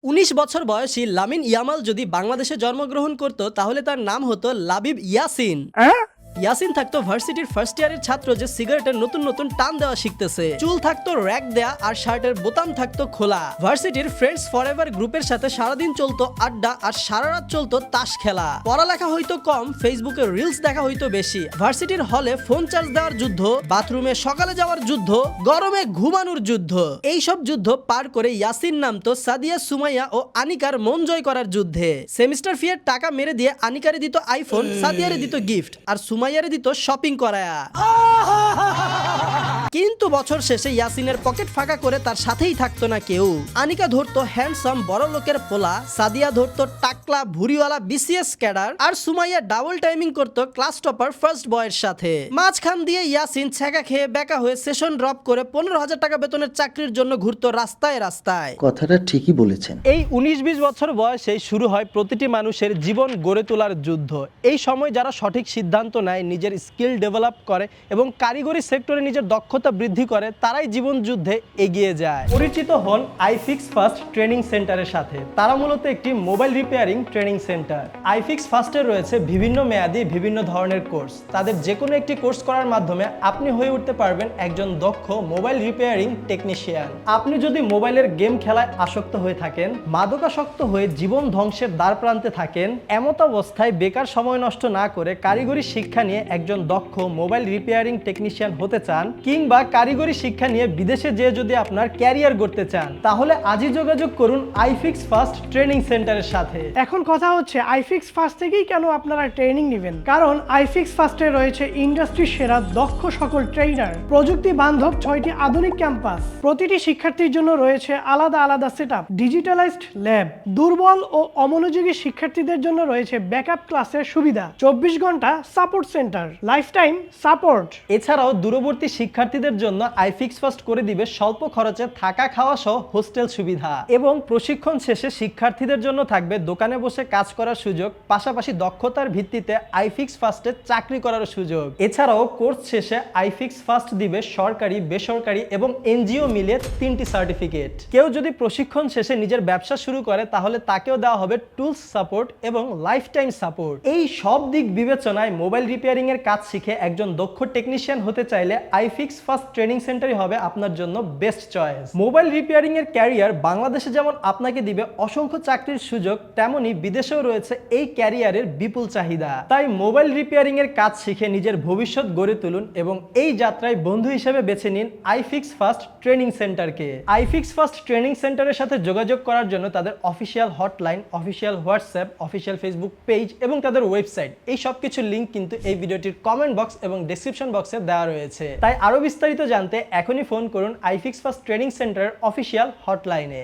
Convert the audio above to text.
১৯ বছর বয়সী Lamine Yamal যদি বাংলাদেশে জন্মগ্রহণ করত তাহলে তার নাম হতো লাবিব ইয়াসিন। ইয়াসিন থাকতো ভার্সিটির ফার্স্ট ইয়ারের ছাত্র যে সিগারেটের নতুন নতুন টান দেওয়া শিখতেছে। চুল থাকতো র‍্যাক দেয়া আর শার্টের বোতাম থাকতো খোলা। ভার্সিটির ফ্রেন্ডস ফরএভার গ্রুপের সাথে সারাদিন চলতো আড্ডা আর সারা রাত চলতো তাস খেলা। পড়ালেখা হয়তো কম, ফেসবুকে রিলস দেখা হয়তো বেশি। ভার্সিটির হলে ফোন চার্জ দেওয়ার যুদ্ধ, বাথরুমে সকালে যাওয়ার যুদ্ধ, গরমে ঘুমানোর যুদ্ধ। এইসব যুদ্ধ পার করে ইয়াসিন নামতো সাদিয়া, সুমাইয়া ও আনিকার মন জয় করার যুদ্ধে। সেমিস্টার ফি এর টাকা মেরে দিয়ে আনিকারে দিত আইফোন, সাদিয়ারে দিত গিফট আর সুমাইয়ারে দিত শপিং করায়া। কিন্তু বছর শেষে ইয়াসিনের পকেট ফাঁকা করে তার সাথেই থাকতো না কেউ। আনিকা ধরতো হ্যান্ডসাম বড় লোকের পোলা, সাদিয়া ধরতো টাকলা ভুরিওয়ালা বিসিএস ক্যাডার, আর সুমাইয়া ডাবল টাইমিং করতো ক্লাস টপার ফার্স্ট বয়ের সাথে। মাঝখান দিয়ে ইয়াসিন ছ্যাঁকা খেয়ে বেকা হয়ে সেশন ড্রপ করে 15,000 টাকা বেতনের চাকরির জন্য ঘুরতো রাস্তায় রাস্তায়। কথাটা ঠিকই বলেছেন। এই 19-20 বছর বয়সে শুরু হয় প্রতিটি মানুষের জীবন গড়ে তোলার যুদ্ধ। এই সময় যারা সঠিক সিদ্ধান্ত নেয়, নিজের স্কিল ডেভেলপ করে এবং কারিগরি সেক্টরে নিজের দক্ষতা বৃদ্ধি করে, তারাই জীবন যুদ্ধে এগিয়ে যায়। পরিচিত হন আইফিক্স ফার্স্ট ট্রেনিং সেন্টারের সাথে। তারা মূলত একটি মোবাইল রিপেয়ারিং ট্রেনিং সেন্টার। আইফিক্স ফার্স্টে রয়েছে বিভিন্ন মেয়াদী বিভিন্ন ধরনের কোর্স। তাদের যে কোনো একটি কোর্স করার মাধ্যমে আপনি হয়ে উঠতে পারবেন একজন দক্ষ মোবাইল রিপেয়ারিং টেকনিশিয়ান। আপনি যদি মোবাইলের গেম খেলায় আসক্ত হয়ে থাকেন, মাদকাসক্ত হয়ে জীবন ধ্বংসের দ্বার প্রান্তে থাকেন, এমত অবস্থায় বেকার সময় নষ্ট না করে কারিগরি শিক্ষা নিয়ে একজন দক্ষ মোবাইল রিপেয়ারিং টেকনিশিয়ান হতে চান, কিংবা কারিগরি শিক্ষা নিয়ে বিদেশে যেয়ে যদি আপনার ক্যারিয়ার গড়তে চান, তাহলে আজই যোগাযোগ করুন আইফিক্স ফার্স্ট ট্রেনিং সেন্টারের সাথে। এখন কথা হচ্ছে আইফিক্স ফার্স্ট থেকেই কেন আপনারা ট্রেনিং নেবেন? কারণ আইফিক্স ফার্স্টে রয়েছে ইন্ডাস্ট্রির সেরা দক্ষ সকল ট্রেনার, প্রযুক্তি বান্ধব 6টি আধুনিক ক্যাম্পাস, প্রতিটি শিক্ষার্থীর জন্য রয়েছে আলাদা আলাদা সেটআপ, ডিজিটালাইজড ল্যাব, দুর্বল ও অমনোযোগী শিক্ষার্থীদের জন্য রয়েছে ব্যাকআপ ক্লাসের সুবিধা, 24 ঘন্টা support centre, life time support. এছাড়াও দূরবর্তী শিক্ষার্থীদের জন্য আইফিক্স ফার্স্ট করে দিবে স্বল্প খরচে থাকা খাওয়া সহ হোস্টেল সুবিধা, এবং প্রশিক্ষণ শেষে শিক্ষার্থীদের জন্য থাকবে দোকানে বসে কাজ করার সুযোগ, পাশাপাশি দক্ষতার ভিত্তিতে আইফিক্স ফার্স্টে চাকরি করার সুযোগ। এছাড়াও কোর্স শেষে আইফিক্স ফার্স্ট দিবে সরকারি, বেসরকারি এবং এনজিও মিলে 3টি সার্টিফিকেট। কেউ যদি প্রশিক্ষণ শেষে নিজের ব্যবসা শুরু করে, তাহলে তাকেও দেওয়া হবে টুলস সাপোর্ট এবং লাইফ টাইম সাপোর্ট। এই সব দিক বিবেচনায় মোবাইল রিপেয়ারিং এর কাজ শিখে একজন দক্ষ টেকনিশিয়ান হতে চাইলে আইফিক্স ফার্স্ট ট্রেনিং সেন্টারই হবে আপনার জন্য বেস্ট চয়েস। মোবাইল রিপেয়ারিং এর ক্যারিয়ার বাংলাদেশে যেমন আপনাকে দিবে অসংখ্য চাকরির সুযোগ, তেমনি বিদেশেও রয়েছে এই ক্যারিয়ারের বিপুল চাহিদা। তাই মোবাইল রিপেয়ারিং এর কাজ শিখে নিজের ভবিষ্যৎ গড়ে তুলুন এবং এই যাত্রায় বন্ধু হিসেবে বেছে নিন আইফিক্স ফার্স্ট ট্রেনিং সেন্টারকে। আইফিক্স ফার্স্ট ট্রেনিং সেন্টারের সাথে যোগাযোগ করার জন্য তাদের official hotline, official WhatsApp, official Facebook page এবং তাদের ওয়েবসাইট, এই সব কিছুর লিঙ্ক কিন্তু এই ভিডিওটির কমেন্ট বক্স এবং ডেসক্রিপশন বক্সে দেওয়া রয়েছে। তাই আরো বিস্তারিত জানতে এখনই ফোন করুন আইফিক্স ফার্স্ট ট্রেনিং সেন্টারের অফিসিয়াল হটলাইনে।